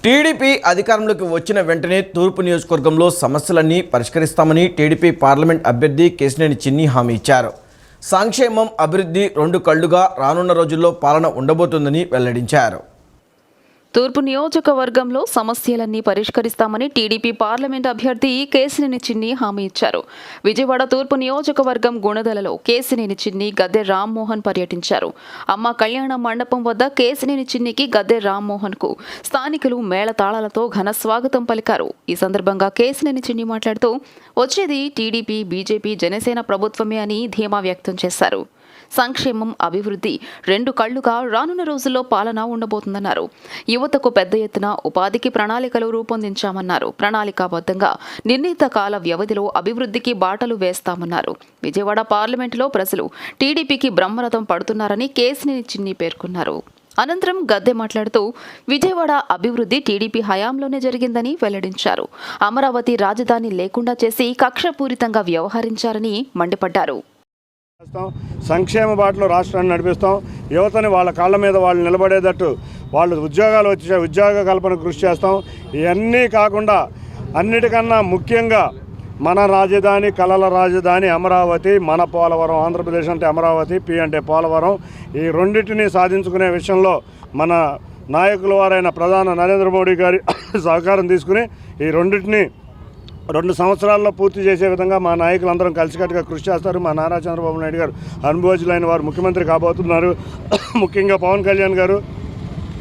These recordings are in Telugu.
టీడీపీ అధికారంలోకి వచ్చిన వెంటనే తూర్పు నియోజకవర్గంలో సమస్యలన్నీ పరిష్కరిస్తామని టీడీపీ పార్లమెంట్ అభ్యర్థి కేశినేని చిన్ని హామీ ఇచ్చారు. సంక్షేమం, అభివృద్ధి రెండు కళ్లుగా రానున్న రోజుల్లో పాలన ఉండబోతుందని వెల్లడించారు. తూర్పు నియోజకవర్గంలో సమస్యలన్నీ పరిష్కరిస్తామని టీడీపీ పార్లమెంట్ అభ్యర్థి కేశినేని చిన్ని హామీ ఇచ్చారు. విజయవాడ తూర్పు నియోజకవర్గం గుణదలలో కేశినేని చిన్ని, గద్దె రామ్మోహన్ పర్యటించారు. అమ్మ కళ్యాణ మండపం వద్ద కేశినేని చిన్నికి, గద్దె రామ్మోహన్కు స్థానికులు మేళతాళాలతో ఘన స్వాగతం పలికారు. ఈ సందర్భంగా కేశినేని చిన్ని మాట్లాడుతూ వచ్చేది టీడీపీ, బీజేపీ, జనసేన ప్రభుత్వమే అని ధీమా వ్యక్తం చేశారు. సంక్షేమం, అభివృద్ధి రెండు కళ్లుగా రానున్న రోజుల్లో పాలన ఉండబోతుందన్నారు. యువతకు పెద్ద ఎత్తున ఉపాధికి ప్రణాళికలు రూపొందించామన్నారు. ప్రణాళికాబద్ధంగా నిర్ణీత కాల వ్యవధిలో అభివృద్ధికి బాటలు వేస్తామన్నారు. విజయవాడ పార్లమెంటులో ప్రజలు టీడీపీకి బ్రహ్మరథం పడుతున్నారని కేశినేని చిన్ని పేర్కొన్నారు. అనంతరం గద్దె మాట్లాడుతూ విజయవాడ అభివృద్ధి టీడీపీ హయాంలోనే జరిగిందని వెల్లడించారు. అమరావతి రాజధాని లేకుండా చేసి కక్షపూరితంగా వ్యవహరించారని మండిపడ్డారు. సంక్షేమ బాటలో రాష్ట్రాన్ని నడిపిస్తాం. యువతని వాళ్ళ కాళ్ళ మీద వాళ్ళు నిలబడేటట్టు వాళ్ళు ఉద్యోగాలు వచ్చే ఉద్యోగ కల్పన కృషి చేస్తాం. ఇవన్నీ కాకుండా అన్నిటికన్నా ముఖ్యంగా మన రాజధాని, కళల రాజధాని అమరావతి, మన పోలవరం, ఆంధ్రప్రదేశ్ అంటే అమరావతి, పి అంటే పోలవరం, ఈ రెండింటినీ సాధించుకునే విషయంలో మన నాయకుల వారైన ప్రధాని నరేంద్ర మోడీ గారి సహకారం తీసుకుని ఈ రెండింటినీ 2 సంవత్సరాల్లో పూర్తి చేసే విధంగా మా నాయకులందరం కలిసికట్టుగా కృషి చేస్తారు. మా నారా చంద్రబాబు నాయుడు గారు అనుభవజ్ఞులైన వారు ముఖ్యమంత్రి కాబోతున్నారు. ముఖ్యంగా పవన్ కళ్యాణ్ గారు,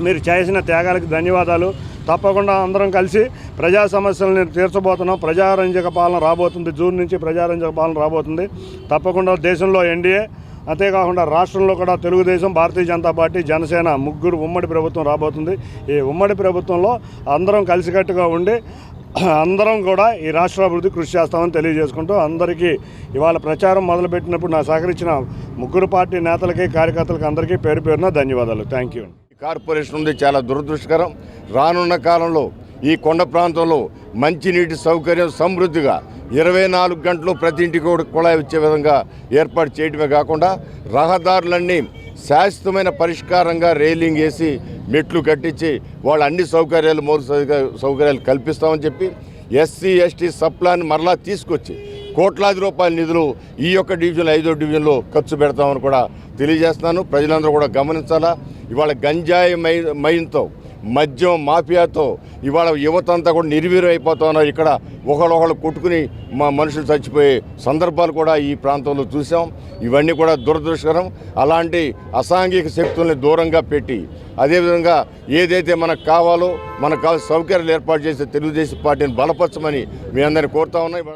మీరు చేసిన త్యాగాలకు ధన్యవాదాలు. తప్పకుండా అందరం కలిసి ప్రజా సమస్యలను తీర్చబోతున్నాం. ప్రజారంజక పాలన రాబోతుంది. జూన్ నుంచి ప్రజారంజక పాలన రాబోతుంది. తప్పకుండా దేశంలో ఎన్డీఏ, అంతేకాకుండా రాష్ట్రంలో కూడా తెలుగుదేశం, భారతీయ జనతా పార్టీ, జనసేన ముగ్గురు ఉమ్మడి ప్రభుత్వం రాబోతుంది. ఈ ఉమ్మడి ప్రభుత్వంలో అందరం కలిసికట్టుగా ఉండి అందరం కూడా ఈ రాష్ట్ర అభివృద్ధి కృషి చేస్తామని తెలియజేసుకుంటూ అందరికీ ఇవాళ ప్రచారం మొదలుపెట్టినప్పుడు నా సహకరించిన ముగ్గురు పార్టీ నేతలకి, కార్యకర్తలకి అందరికీ పేరు పేరున ధన్యవాదాలు. Thank you. కార్పొరేషన్ ఉంది, చాలా దురదృష్టకరం. రానున్న కాలంలో ఈ కొండ ప్రాంతంలో మంచినీటి సౌకర్యం సమృద్ధిగా 24 గంటలు ప్రతి ఇంటికి కుళాయి వచ్చే విధంగా ఏర్పాటు చేయడమే కాకుండా రహదారులన్నీ శాశ్వతమైన పరిష్కారంగా రైలింగ్ వేసి మెట్లు కట్టించి వాళ్ళు అన్ని సౌకర్యాలు, మౌలిక సౌకర్యాలు కల్పిస్తామని చెప్పి ఎస్సీ ఎస్టీ సప్లాన్ని మరలా తీసుకొచ్చి కోట్లాది రూపాయల నిధులు ఈ యొక్క డివిజన్లో 5వ డివిజన్లో ఖర్చు పెడతామని కూడా తెలియజేస్తున్నాను. ప్రజలందరూ కూడా గమనించాలా. ఇవాళ గంజాయి మైన్తో, మద్యం మాఫియాతో ఇవాళ యువత అంతా కూడా నిర్వీర్యం అయిపోతా ఉన్నారు. ఇక్కడ ఒకళ్ళు కొట్టుకుని మా మనుషులు చచ్చిపోయే సందర్భాలు కూడా ఈ ప్రాంతంలో చూసాం. ఇవన్నీ కూడా దురదృష్టకరం. అలాంటి అసాంఘిక శక్తుల్ని దూరంగా పెట్టి అదేవిధంగా ఏదైతే మనకు కావాలో, మనకు కావాల్సిన సౌకర్యాలు ఏర్పాటు చేసే తెలుగుదేశం పార్టీని బలపరచమని మీ అందరినీ కోరుతా ఉన్నాయి.